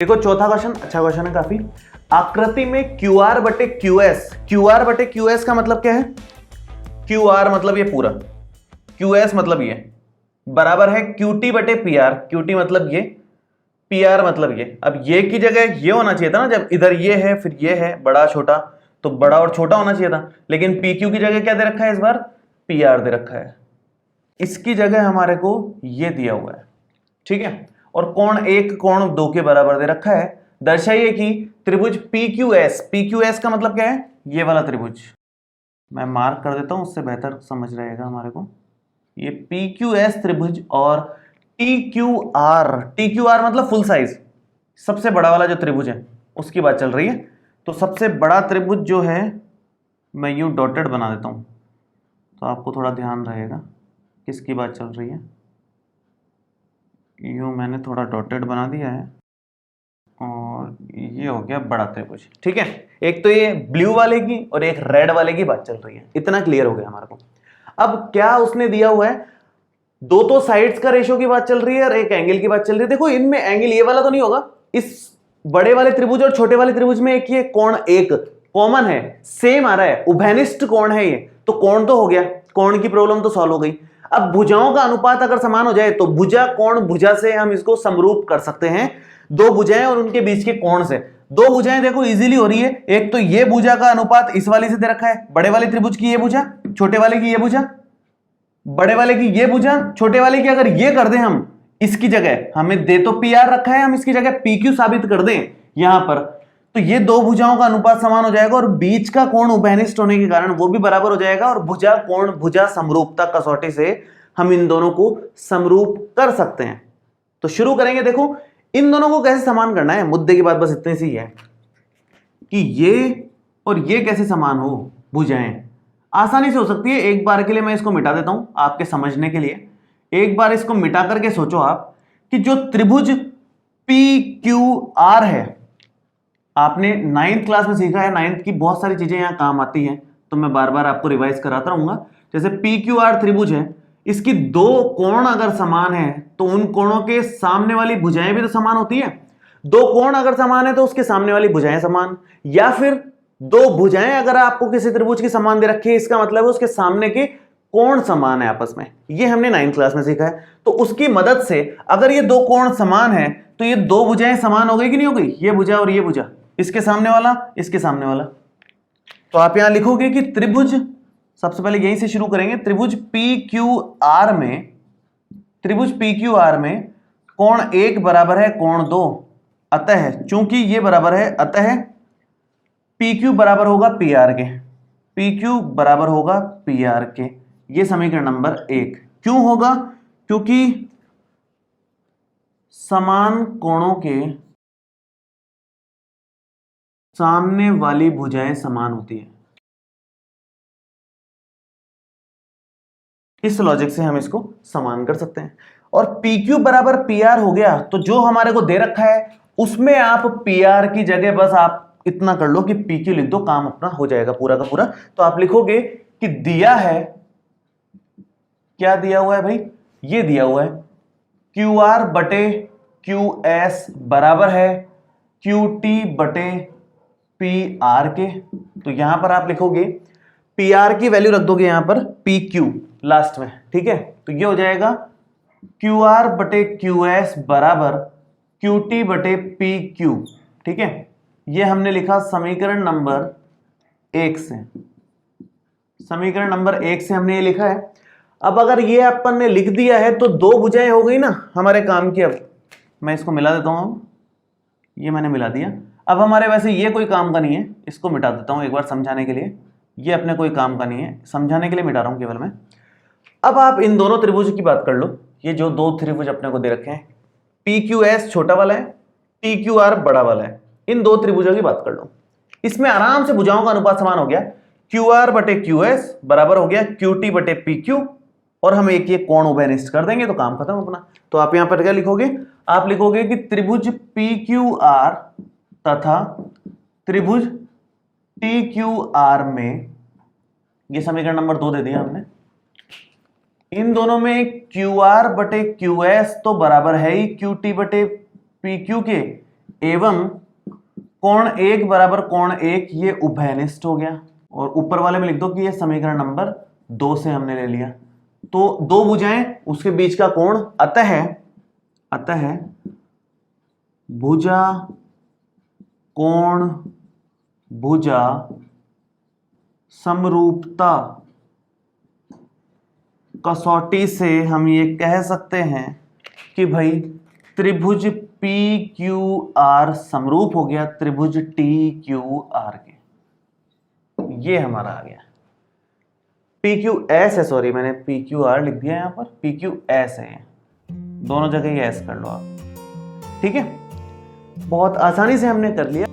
देखो चौथा क्वेश्चन अच्छा क्वेश्चन है काफी। आकृति में क्यू आर बटे क्यू एस, क्यू आर बटे क्यू एस का मतलब क्या है? क्यू आर मतलब ये पूरा, क्यू एस मतलब ये बराबर है क्यू टी बटे पी आर। क्यू टी मतलब ये, पी आर मतलब ये। अब ये की जगह ये होना चाहिए था ना, जब इधर ये है फिर ये है बड़ा छोटा, तो बड़ा और छोटा होना चाहिए था, लेकिन पी क्यू की जगह क्या दे रखा है इस बार? पी आर दे रखा है। इसकी जगह हमारे को ये दिया हुआ है, ठीक है। और कोण एक कोण दो के बराबर दे रखा है। दर्शाइए कि त्रिभुज P Q S, P Q S का मतलब क्या है? ये वाला त्रिभुज। मैं मार्क कर देता हूं, उससे बेहतर समझ रहेगा हमारे को। ये पी क्यू एस त्रिभुज और टी क्यू आर मतलब फुल साइज, सबसे बड़ा वाला जो त्रिभुज है उसकी बात चल रही है। तो सबसे बड़ा त्रिभुज जो है, मैं यूं डॉटेड बना देता हूं तो आपको थोड़ा ध्यान रहेगा किसकी बात चल रही है। यूं मैंने थोड़ा डॉटेड बना दिया है और ये हो गया बड़ा त्रिभुज, ठीक है। एक तो ये ब्लू वाले की और एक रेड वाले की बात चल रही है, इतना क्लियर हो गया हमारे को। अब क्या उसने दिया हुआ है? दो तो साइड्स का रेशो की बात चल रही है और एक एंगल की बात चल रही है। देखो इनमें एंगल ये वाला तो नहीं होगा, इस बड़े वाले त्रिभुज और छोटे वाले त्रिभुज में एक ये कोण एक कॉमन है, सेम आ रहा है, उभयनिष्ठ कोण है ये, तो कोण तो हो गया, कोण की प्रॉब्लम तो सॉल्व हो गई। अब भुजाओं का अनुपात अगर समान हो जाए तो भुजा कोण भुजा से हम इसको समरूप कर सकते हैं, दो भुजाएं और उनके बीच के कोण से। दो भुजाएं देखो इजीली हो रही है, एक तो ये भुजा का अनुपात इस वाली से दे रखा है, बड़े वाले त्रिभुज की ये भुजा, छोटे वाले की ये भुजा, बड़े वाले की ये भुजा, छोटे वाले की अगर ये कर दें हम, इसकी जगह हमें दे तो पी आर रखा है, हम इसकी जगह पी क्यू साबित कर दें यहां पर, तो ये दो भुजाओं का अनुपात समान हो जाएगा और बीच का कोण उभयनिष्ठ होने के कारण वो भी बराबर हो जाएगा और भुजा कोण भुजा समरूपता कसौटी से हम इन दोनों को समरूप कर सकते हैं। तो शुरू करेंगे। देखो इन दोनों को कैसे समान करना है, मुद्दे की बात बस इतनी सी है कि ये और ये कैसे समान हो भुजाएं। आसानी से हो सकती है, एक बार के लिए मैं इसको मिटा देता हूं आपके समझने के लिए। एक बार इसको मिटा करके सोचो आप कि जो त्रिभुज पी क्यू आर है, आपने 9th क्लास में सीखा है, 9th की बहुत सारी चीजें यहां काम आती हैं, तो मैं बार बार आपको रिवाइज कराता रहूंगा। जैसे पी क्यू आर त्रिभुज है, इसकी दो कोण अगर समान है तो उन कोणों के सामने वाली भुजाएं भी तो समान होती है। दो कोण अगर समान है तो उसके सामने वाली भुजाएं समान, या फिर दो भुजाएं अगर आपको किसी त्रिभुज की समान दे रखी है, इसका मतलब है उसके सामने के कोण समान है आपस में। ये हमने 9th क्लास में सीखा है। तो उसकी मदद से अगर ये दो कोण समान है तो ये दो भुजाएं समान हो गई कि नहीं हो गई? ये भुजा और ये भुजा, इसके सामने वाला इसके सामने वाला। तो आप यहां लिखोगे कि त्रिभुज, सबसे पहले यहीं से शुरू करेंगे, त्रिभुज पी क्यू आर में, त्रिभुज पी क्यू आर में कोण एक बराबर है कोण दो, अतः चूंकि ये बराबर है अतः पी क्यू बराबर होगा पी आर के, पी क्यू बराबर होगा पी आर के। ये समीकरण नंबर 1 क्यों होगा? क्योंकि समान कोणों के सामने वाली भुजाएं समान होती हैं। इस लॉजिक से हम इसको समान कर सकते हैं। और PQ बराबर PR हो गया, तो जो हमारे को दे रखा है उसमें आप PR की जगह बस आप इतना कर लो कि PQ लिख दो, काम अपना हो जाएगा पूरा का पूरा। तो आप लिखोगे कि दिया है, क्या दिया हुआ है भाई? ये दिया हुआ है QR बटे QS बराबर है QT बटे PR के। तो यहां पर आप लिखोगे PR की वैल्यू रख दोगे यहां पर PQ लास्ट में, ठीक है। तो ये हो जाएगा QR बटे QS बराबर QT बटे PQ, ठीक है। ये हमने लिखा समीकरण नंबर 1 से, समीकरण नंबर 1 से हमने ये लिखा है। अब अगर ये अपन ने लिख दिया है तो दो भुजाएं हो गई ना हमारे काम की। अब मैं इसको मिला देता हूं, ये मैंने मिला दिया। अब हमारे वैसे ये कोई काम का नहीं है, इसको मिटा देता हूं एक बार समझाने के लिए। ये अपने कोई काम का नहीं है, समझाने के लिए मिटा रहा हूं केवल मैं। अब आप इन दोनों त्रिभुज की बात कर लो। ये जो दो त्रिभुज अपने को दे रखे हैं, PQS छोटा वाला है, PQR बड़ा वाला है, इन दो त्रिभुजों की बात कर लो। इसमें आराम से भुजाओं का अनुपात समान हो गया, QR बटे QS बराबर हो गया QT बटे PQ, और हम एक ये कोण उभयनिष्ठ कर देंगे तो काम खत्म अपना। तो आप यहां पर क्या लिखोगे? आप लिखोगे कि त्रिभुज PQR तथा त्रिभुज TQR में, ये समीकरण नंबर 2 दे दिया हमने, इन दोनों में QR बटे QS तो बराबर है ही QT बटे PQ के, एवं कोण 1 बराबर कोण 1, ये उभयनिष्ठ हो गया। और ऊपर वाले में लिख दो कि ये समीकरण नंबर 2 से हमने ले लिया। तो दो भुजाएं, उसके बीच का कोण, अतः भुजा कोण भुजा समरूपता कसौटी से हम ये कह सकते हैं कि भाई त्रिभुज PQR समरूप हो गया त्रिभुज TQR के। ये हमारा आ गया। PQS है, सॉरी मैंने PQR लिख दिया यहां पर, PQS है, दोनों जगह ये S कर लो आप। ठीक है, बहुत आसानी से हमने कर लिया।